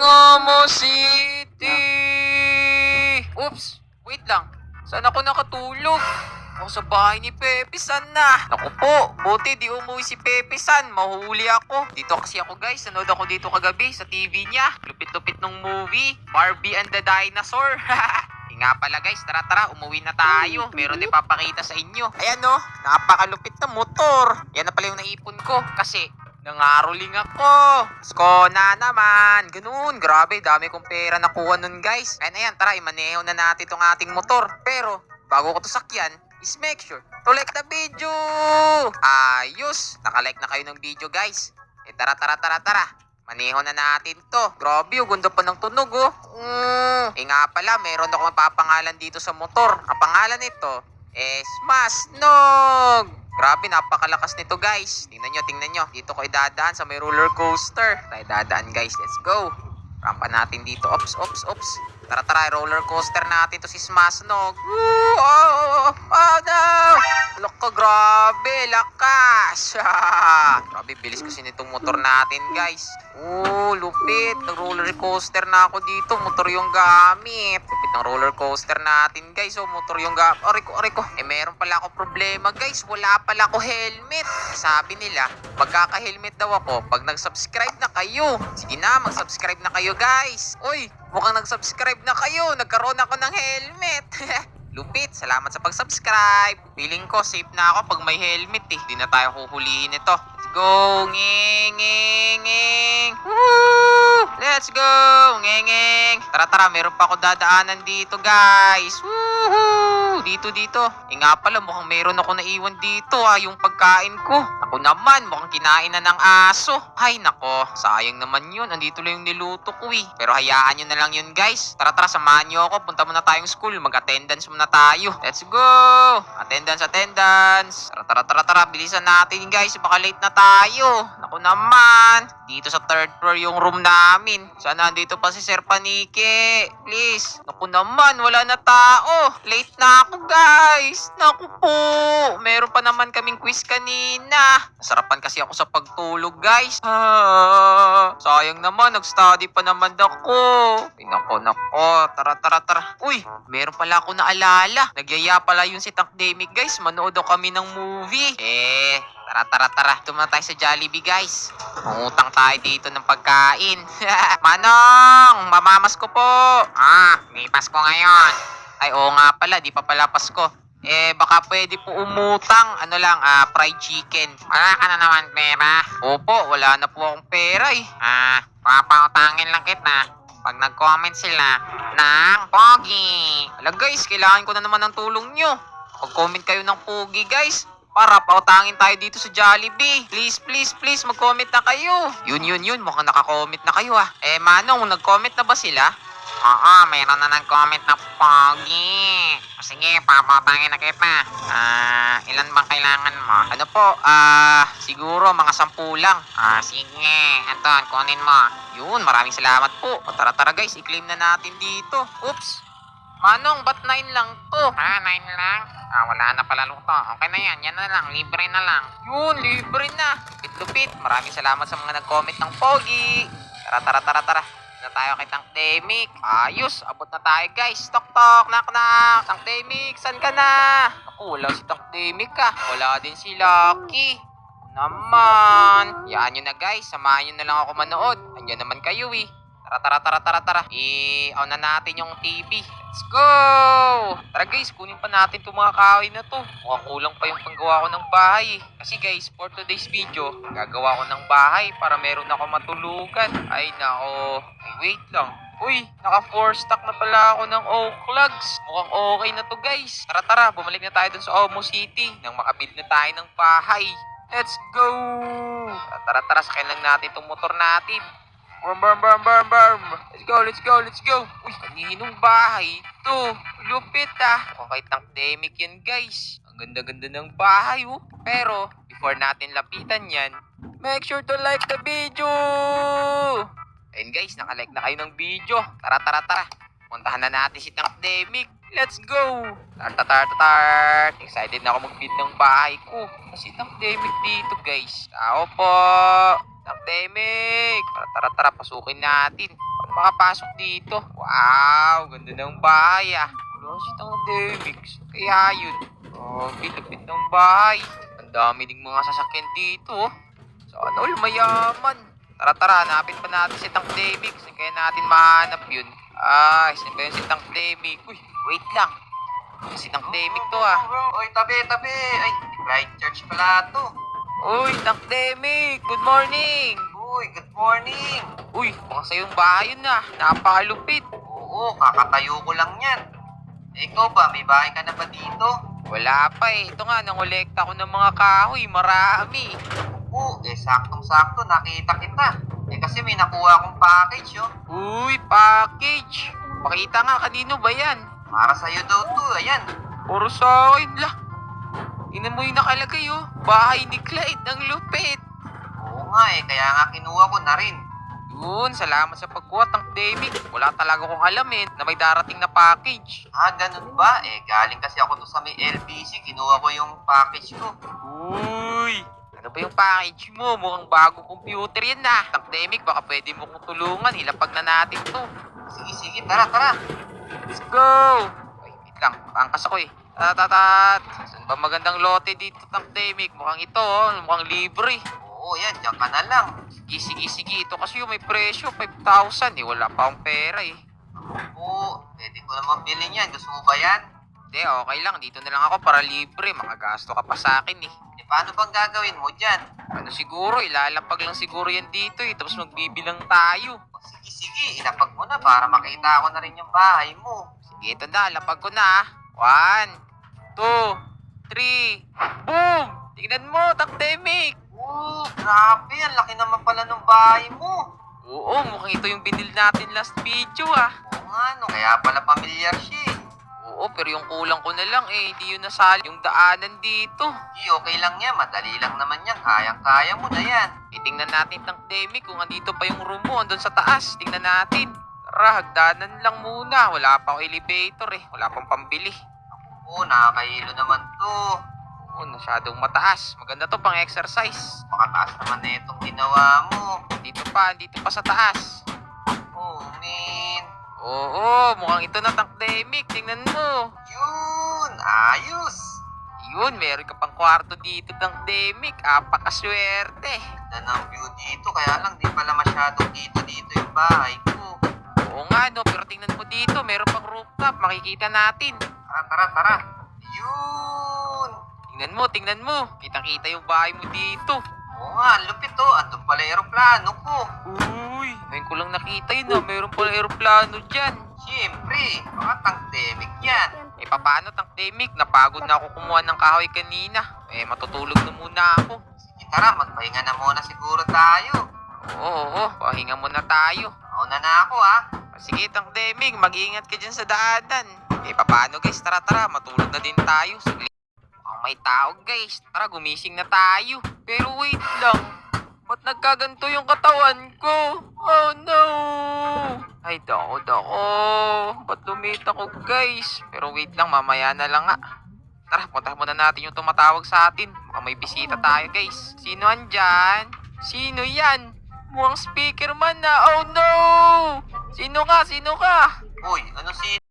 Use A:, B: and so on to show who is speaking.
A: Amo City! Oops, wait lang. Saan ako nakatulog? Ako sa bahay ni Pepe San na. Naku po, buti di umuwi si Pepe San. Mahuli ako. Dito kasi ako guys. Nanood ako dito kagabi sa TV niya. Lupit-lupit nung movie. Barbie and the Dinosaur. Nga pala guys, tara umuwi na tayo. Meron din papakita sa inyo. Ayan no, napakalupit na motor. Yan na pala yung naipon ko kasi nangaroling ako. Sko na naman. Ganun, grabe, dami kong pera nakuha nun guys. Ayan, tara, imaneho na natin itong ating motor. Pero, bago ko to sakyan, is make sure to like the video. Ayos, nakalike na kayo ng video guys. Tara. Maneho na natin to. Grabe, ganda pa ng tunog oh. Nga pala, meron ako mapapangalan dito sa motor. Ang pangalan nito is Masnog. Grabe, napakalakas nito guys. Tingnan nyo. Dito ko idadaan sa may roller coaster. Tayo dadaan guys, let's go. Rampa natin dito. Ops. Tara, roller coaster natin to si Masnog. Oh no! Loko, grabe, lakas. Grabe, bilis kasi nitong motor natin guys. Lupit. Nag-roller coaster na ako dito. Motor yung gamit. Lupit ng roller coaster natin guys. Motor yung gamit. Aray ko. Meron pala ako problema guys. Wala pala ako helmet. Sabi nila, magkaka-helmet daw ako pag nag-subscribe na kayo. Sige na, mag-subscribe na kayo guys. Uy, mukhang nag-subscribe na kayo. Nagkaroon ako ng helmet. Lupit, salamat sa pag-subscribe. Feeling ko safe na ako pag may helmet eh. Di na tayo huhulihin ito. Let's go, ngeng. Woo! Let's go, ngeng. Tara, meron pa ako dadaanan dito guys. Woohoo! Dito. Nga pala, mukhang meron ako naiwan dito yung pagkain ko. Ako naman, mukhang kinain na ng aso. Ay nako, sayang naman yun. Andito lang yung niluto ko eh. Pero hayaan nyo na lang yun guys. Tara, samahan nyo ako. Punta muna tayong school. Mag-attendance muna tayo. Let's go! Attendance. Tara. Bilisan natin guys. Baka late na tayo. Naku naman. Dito sa third floor yung room namin. Sana andito pa si Sir Panike. Please. Naku naman. Wala na tao. Late na ako guys. Naku po. Meron pa naman kaming quiz kanina. Nasarapan kasi ako sa pagtulog guys. Sayang naman. Nag-study pa naman ako. Ay, nako. Tara. Uy, meron pala ako naalala. Nagyaya pala yun si Tankdemic guys. Manood daw kami ng movie. Tara. Tumana tayo sa Jollibee guys. Mangutang tayo dito ng pagkain. Manong, mamamas ko po. May Pasko ngayon. Ay, oo nga pala. Di pa pala Pasko. Baka pwede po umutang. Fried chicken. Wala ka na naman pera? Opo, wala na po akong pera eh. Papautangin lang kita pag nag-comment sila ng pogi. Ala guys, kailangan ko na naman ng tulong nyo. Mag-comment kayo ng pogi guys. Para pautangin tayo dito sa Jollibee. Please, mag-comment na kayo. Yun, mukhang naka-comment na kayo Manong, nag-comment na ba sila? Oo, mayroon na nag-comment na pogi. Sige, papautangin na kita. Ilan bang kailangan mo? Ano po, siguro mga 10 lang. Sige, Anton, kunin mo. Yun, maraming salamat po. Tara guys, i-claim na natin dito. Oops. Manong, ba't 9 lang to? 9 lang? Wala na pala luto. Okay na yan na lang, libre na lang. Yun, libre na. Lupit. Maraming salamat sa mga nag-comment ng pogi. Tara. Na tayo kay Tankdemic. Ayos, abot na tayo guys. Tok, knock. Tankdemic, san ka na? Ako, wala si Tankdemic Wala din si Lucky. Naman. Yan nyo na guys, samahan nyo na lang ako manood. Andiyan naman kayo eh. Tara. I-on na natin yung TV. Let's go! Tara guys, kunin pa natin itong mga kahoy na to. Mukhang kulang pa yung panggawa ko ng bahay Kasi guys, for today's video, gagawa ko ng bahay para meron ako matulugan. Ay nako. Wait lang. Uy, naka 4 stack na pala ako ng oak logs. Mukhang okay na to guys. Tara, bumalik na tayo dun sa Amo City nang makabuild na tayo ng bahay. Let's go! Tara, sakyan lang natin itong motor natin. Burm. Let's go. Uy, kaninong bahay ito? Lupit Okay, Tankdemic yan guys. Ang ganda-ganda ng bahay Pero, before natin lapitan yan, make sure to like the video! Ayun guys, nakalike na kayo ng video. Tara. Puntahan na natin si Tankdemic. Let's go! Tart. Excited na ako mag-build ng bahay ko. Kasi Tankdemic dito guys. Tao po! Tankdemic! Tara, pasukin natin. makapasok dito. Wow, ganda ng bahay ah. Wala si Tang Demix. Kaya yun. Oh, lapit ng bahay. Ang dami ding mga sasakyan dito. Oh. Sana all mayaman. Tara, hanapin pa natin si Tang Demix. Kaya natin mahanap yun. Saan ba yun si Tang Demix? Uy, wait lang. Si Tang Demix to ah.
B: Oy, tabi. Ay, right church pala to.
A: Uy, Tang Demix, good morning.
B: Uy, good morning.
A: Uy, mukhang sa'yo yung bahay yun ah. Napakalupit.
B: Oo, kakatayo ko lang yan. Ikaw ba, may bahay ka na ba dito?
A: Wala pa eh. Ito nga, nangolekta ko ng mga kahoy. Marami.
B: Oo, saktong-sakto, nakita kita. Kasi may nakuha akong package, oh.
A: Uy, package. Pakita nga, kanino ba yan?
B: Para sa'yo daw to, ayan.
A: Puro sa akin lah. Tingnan mo yung nakalagay oh. Bahay ni Clyde, ang lupit.
B: Oo nga kaya nga kinuha ko na rin.
A: Yun, salamat sa pagkuha, Tang Demix. Wala talaga kong alam eh, na may darating na package.
B: Ganun ba? Galing kasi ako doon sa may LBC, kinuha ko yung package ko.
A: Uy, ano ba yung package mo? Mukhang bagong computer yan na. Tang Demix, baka pwede mo kong tulungan. Hilapag na natin to.
B: Sige, tara.
A: Let's go! Ay, wait lang. Paangkas ako eh. Tatatat! Saan ba magandang lote dito, Tang Demix? Mukhang ito oh. Mukhang libre.
B: Oo, yan, diyan ka na lang.
A: Sige. Ito kasi yung may presyo, 5,000 eh. Wala pa akong pera eh.
B: Oo, pwede ko naman bilhin yan. Gusto mo ba yan?
A: Hindi, okay lang. Dito na lang ako para libre. Makagasto ka pa sa akin eh.
B: Paano bang gagawin mo dyan?
A: Ano siguro, ilalapag lang siguro yan dito eh. Tapos magbibilang tayo.
B: Sige, ilapag mo na para makita ko na rin yung bahay mo.
A: Sige, ito na. Lapag ko na. 1, 2, 3. Boom! Tingnan mo, Tang Demix.
B: Oo, grabe. Ang laki naman pala ng bahay mo.
A: Oo, mukhang ito yung binil natin last video ah.
B: Oo nga, no. Kaya pala pamilyar siya eh.
A: Oo, pero yung kulang ko na lang eh. Hindi yun nasali yung daanan dito.
B: Okay lang yan. Madali lang naman yan. Kayang-kaya mo na yan.
A: Tingnan natin, Tang Demix, kung andito pa yung room mo. Andun sa taas. Tingnan natin. Tara, hagdanan lang muna. Wala pa akong elevator eh. Wala pang pambili.
B: Oo, nakakahilo naman to.
A: Oo, masyadong mataas. Maganda to pang exercise.
B: Makataas naman na itong ginawa mo.
A: Dito pa sa taas.
B: Oh, man.
A: Oo, mukhang ito na, Tang Demix. Tingnan mo.
B: Yun, ayos.
A: Yun, meron ka pang kwarto dito, Tang Demix. Apakaswerte.
B: Ganda ng view dito. Kaya lang, di pala masyadong dito yung bahay ko.
A: Oo nga, no. Pero tingnan mo dito. Meron pang rooftop. Makikita natin.
B: Tara. Yun.
A: Tingnan mo. Kitang-kita yung bahay mo dito.
B: Oo nga, ang lupit to. Andun pala aeroplano ko.
A: Uy, ngayon ko lang nakita yun na meron pala aeroplano dyan.
B: Siyempre, mga tangdemik yan.
A: Paano, Tang Demix? Napagod na ako kumuha ng kahoy kanina. Matutulog na muna ako.
B: Sige, tara, magpahinga na muna siguro tayo.
A: Oo, pahinga muna tayo.
B: Mauna na ako, ha.
A: Sige, Tang Demix, mag-iingat ka dyan sa daanan. Paano guys? Tara, matulog na din tayo. Saglit. May tao guys. Tara, gumising na tayo. Pero wait lang. Ba't nagkaganto yung katawan ko? Oh no! Ay, dako. Ba't lumita ko guys? Pero wait lang, mamaya na lang nga. Tara, punta muna natin yung tumatawag sa atin. Baka may bisita tayo guys. Sino andyan? Sino yan? Mukhang speaker man na. Oh no! Sino ka?
B: Uy, ano si